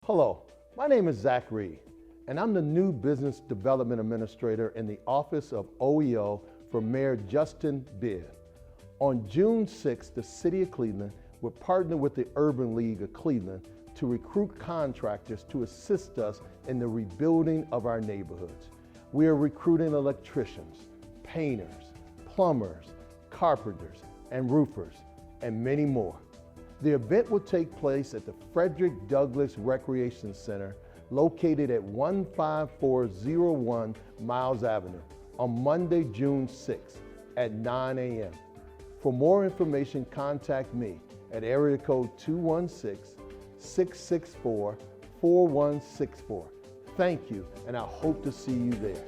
Hello, my name is Zach Reed, and I'm the new Business Development Administrator in the Office of OEO for Mayor Justin Bibb. On June 6th, the City of Cleveland will partner with the Urban League of Cleveland to recruit contractors to assist us in the rebuilding of our neighborhoods. We are recruiting electricians, painters, plumbers, carpenters, and roofers, and many more. The event will take place at the Frederick Douglass Recreation Center located at 15401 Miles Avenue on Monday, June 6th at 9 a.m. For more information, contact me at area code 216-664-4164. Thank you, and I hope to see you there.